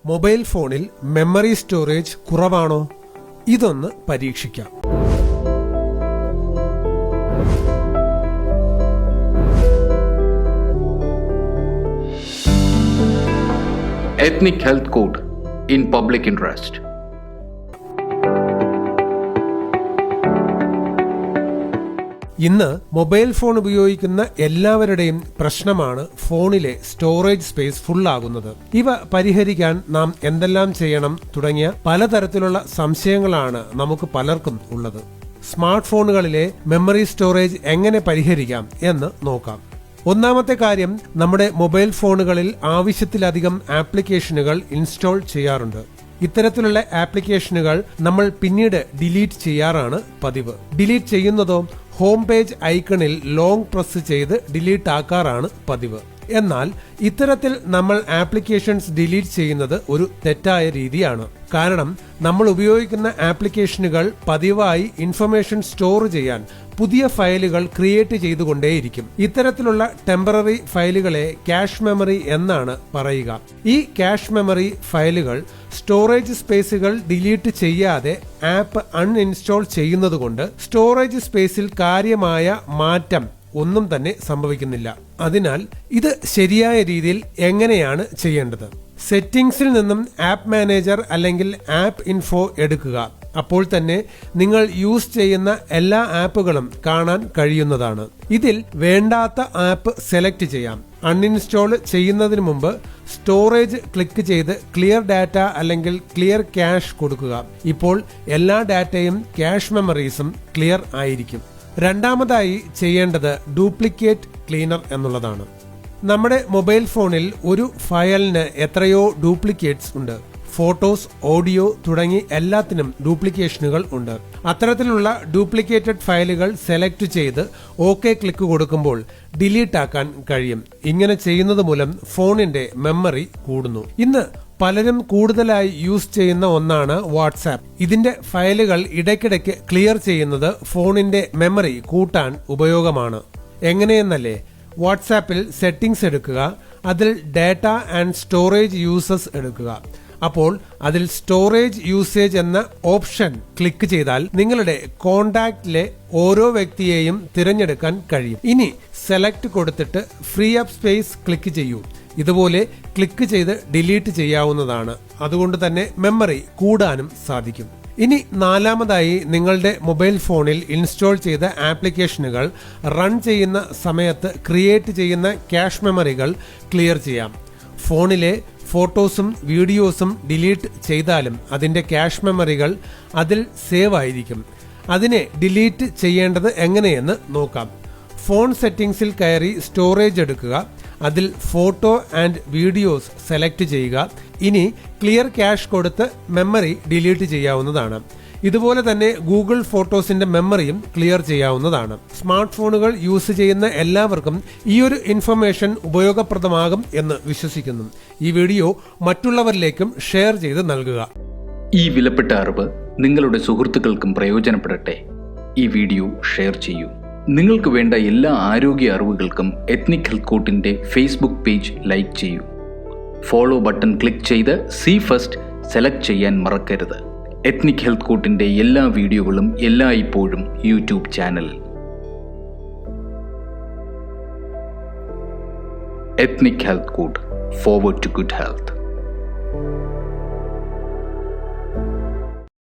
Mobile ഫോണിൽ memory storage കുറവാണോ? ഇതൊന്ന് പരീക്ഷിക്കാം. Ethnic health code in public interest. ഇന്ന് മൊബൈൽ ഫോൺ ഉപയോഗിക്കുന്ന എല്ലാവരുടെയും പ്രശ്നമാണ് ഫോണിലെ സ്റ്റോറേജ് സ്പേസ് ഫുള്ളാകുന്നത്. ഇവ പരിഹരിക്കാൻ നാം എന്തെല്ലാം ചെയ്യണം തുടങ്ങിയ പലതരത്തിലുള്ള സംശയങ്ങളാണ് നമുക്ക് പലർക്കും ഉള്ളത്. സ്മാർട്ട് ഫോണുകളിലെ മെമ്മറി സ്റ്റോറേജ് എങ്ങനെ പരിഹരിക്കാം എന്ന് നോക്കാം. ഒന്നാമത്തെ കാര്യം, നമ്മുടെ മൊബൈൽ ഫോണുകളിൽ ആവശ്യത്തിലധികം ആപ്ലിക്കേഷനുകൾ ഇൻസ്റ്റാൾ ചെയ്യാറുണ്ട്. ഇത്തരത്തിലുള്ള ആപ്ലിക്കേഷനുകൾ നമ്മൾ പിന്നീട് ഡിലീറ്റ് ചെയ്യാറാണ് പതിവ്. ഡിലീറ്റ് ചെയ്യുന്നതോ ഹോം പേജ് ഐക്കണിൽ ലോങ് പ്രസ് ചെയ്ത് ഡിലീറ്റ് ആക്കാറാണ് പതിവ്. എന്നാൽ ഇത്തരത്തിൽ നമ്മൾ ആപ്ലിക്കേഷൻസ് ഡിലീറ്റ് ചെയ്യുന്നത് ഒരു തെറ്റായ രീതിയാണ്. കാരണം നമ്മൾ ഉപയോഗിക്കുന്ന ആപ്ലിക്കേഷനുകൾ പതിവായി ഇൻഫർമേഷൻ സ്റ്റോർ ചെയ്യാൻ പുതിയ ഫയലുകൾ ക്രിയേറ്റ് ചെയ്തുകൊണ്ടേയിരിക്കും. ഇത്തരത്തിലുള്ള ടെമ്പററി ഫയലുകളെ ക്യാഷ് മെമ്മറി എന്നാണ് പറയുക. ഈ ക്യാഷ് മെമ്മറി ഫയലുകൾ സ്റ്റോറേജ് സ്പേസുകൾ ഡിലീറ്റ് ചെയ്യാതെ ആപ്പ് അൺഇൻസ്റ്റാൾ ചെയ്യുന്നതുകൊണ്ട് സ്റ്റോറേജ് സ്പേസിൽ കാര്യമായ മാറ്റം ഒന്നും തന്നെ സംഭവിക്കുന്നില്ല. അതിനാൽ ഇത് ശരിയായ രീതിയിൽ എങ്ങനെയാണ് ചെയ്യേണ്ടത്? സെറ്റിംഗ്സിൽ നിന്നും ആപ്പ് മാനേജർ അല്ലെങ്കിൽ ആപ്പ് ഇൻഫോ എടുക്കുക. അപ്പോൾ തന്നെ നിങ്ങൾ യൂസ് ചെയ്യുന്ന എല്ലാ ആപ്പുകളും കാണാൻ കഴിയുന്നതാണ്. ഇതിൽ വേണ്ടാത്ത ആപ്പ് സെലക്ട് ചെയ്യാം. അൺഇൻസ്റ്റാൾ ചെയ്യുന്നതിന് മുമ്പ് സ്റ്റോറേജ് ക്ലിക്ക് ചെയ്ത് ക്ലിയർ ഡാറ്റ അല്ലെങ്കിൽ ക്ലിയർ ക്യാഷ് കൊടുക്കുക. ഇപ്പോൾ എല്ലാ ഡാറ്റയും ക്യാഷ് മെമ്മറീസും ക്ലിയർ ആയിരിക്കും. രണ്ടാമതായി ചെയ്യേണ്ടത് ഡ്യൂപ്ലിക്കേറ്റ് ക്ലീനർ എന്നുള്ളതാണ്. നമ്മുടെ മൊബൈൽ ഫോണിൽ ഒരു ഫയലിന് എത്രയോ ഡ്യൂപ്ലിക്കേറ്റ്സ് ഉണ്ട്. ഫോട്ടോസ്, ഓഡിയോ തുടങ്ങി എല്ലാത്തിനും ഡ്യൂപ്ലിക്കേഷനുകൾ ഉണ്ട്. അത്തരത്തിലുള്ള ഡ്യൂപ്ലിക്കേറ്റഡ് ഫയലുകൾ സെലക്ട് ചെയ്ത് ഓക്കെ ക്ലിക്ക് കൊടുക്കുമ്പോൾ ഡിലീറ്റ് ആക്കാൻ കഴിയും. ഇങ്ങനെ ചെയ്യുന്നത് മൂലം ഫോണിന്റെ മെമ്മറി കൂടുന്നു. ഇന്ന് പലരും കൂടുതലായി യൂസ് ചെയ്യുന്ന ഒന്നാണ് വാട്സാപ്പ്. ഇതിന്റെ ഫയലുകൾ ഇടയ്ക്കിടയ്ക്ക് ക്ലിയർ ചെയ്യുന്നത് ഫോണിന്റെ മെമ്മറി കൂട്ടാൻ ഉപയോഗമാണ്. എങ്ങനെയെന്നല്ലേ? വാട്സാപ്പിൽ സെറ്റിംഗ്സ് എടുക്കുക, അതിൽ ഡാറ്റ ആൻഡ് സ്റ്റോറേജ് യൂസസ് എടുക്കുക. അപ്പോൾ അതിൽ സ്റ്റോറേജ് യൂസേജ് എന്ന ഓപ്ഷൻ ക്ലിക്ക് ചെയ്താൽ നിങ്ങളുടെ കോണ്ടാക്റ്റിലെ ഓരോ വ്യക്തിയെയും തിരഞ്ഞെടുക്കാൻ കഴിയും. ഇനി സെലക്ട് കൊടുത്തിട്ട് ഫ്രീ അപ്പ് സ്പേസ് ക്ലിക്ക് ചെയ്യൂ. ഇതുപോലെ ക്ലിക്ക് ചെയ്ത് ഡിലീറ്റ് ചെയ്യാവുന്നതാണ്. അതുകൊണ്ട് തന്നെ മെമ്മറി കൂടാനും സാധിക്കും. ഇനി നാലാമതായി, നിങ്ങളുടെ മൊബൈൽ ഫോണിൽ ഇൻസ്റ്റാൾ ചെയ്ത ആപ്ലിക്കേഷനുകൾ റൺ ചെയ്യുന്ന സമയത്ത് ക്രിയേറ്റ് ചെയ്യുന്ന ക്യാഷ് മെമ്മറികൾ ക്ലിയർ ചെയ്യാം. ഫോണിലെ ഫോട്ടോസും വീഡിയോസും ഡിലീറ്റ് ചെയ്താലും അതിന്റെ ക്യാഷ് മെമ്മറികൾ അതിൽ സേവ് ആയിരിക്കും. അതിനെ ഡിലീറ്റ് ചെയ്യേണ്ടത് എങ്ങനെയെന്ന് നോക്കാം. ഫോൺ സെറ്റിംഗ്സിൽ കയറി സ്റ്റോറേജ് എടുക്കുക. അതിൽ ഫോട്ടോ ആൻഡ് വീഡിയോസ് സെലക്ട് ചെയ്യുക. ഇനി ക്ലിയർ ക്യാഷ് കൊടുത്ത് മെമ്മറി ഡിലീറ്റ് ചെയ്യാവുന്നതാണ്. ഇതുപോലെ തന്നെ ഗൂഗിൾ ഫോട്ടോസിന്റെ മെമ്മറിയും ക്ലിയർ ചെയ്യാവുന്നതാണ്. സ്മാർട്ട് ഫോണുകൾ യൂസ് ചെയ്യുന്ന എല്ലാവർക്കും ഈ ഒരു ഇൻഫർമേഷൻ ഉപയോഗപ്രദമാകും എന്ന് വിശ്വസിക്കുന്നു. ഈ വീഡിയോ മറ്റുള്ളവരിലേക്കും ഷെയർ ചെയ്ത് നൽകുക. ഈ വിലപ്പെട്ട അറിവ് നിങ്ങളുടെ സുഹൃത്തുക്കൾക്കും പ്രയോജനപ്പെടട്ടെ. ഈ വീഡിയോ ഷെയർ ചെയ്യൂ. നിങ്ങൾക്ക് വേണ്ട എല്ലാ ആരോഗ്യ അറിവുകൾക്കും എത്നിക് ഹെൽത്ത് കോട്ടിന്റെ ഫേസ്ബുക്ക് പേജ് ലൈക്ക് ചെയ്യൂ. ഫോളോ ബട്ടൺ ക്ലിക്ക് ചെയ്ത് സി ഫസ്റ്റ് സെലക്ട് ചെയ്യാൻ മറക്കരുത്. എത്നിക് ഹെൽത്ത് കോട്ടിന്റെ എല്ലാ വീഡിയോകളും എല്ലായ്പ്പോഴും യൂട്യൂബ് ചാനലിൽ. Ethnic health court, forward to good health.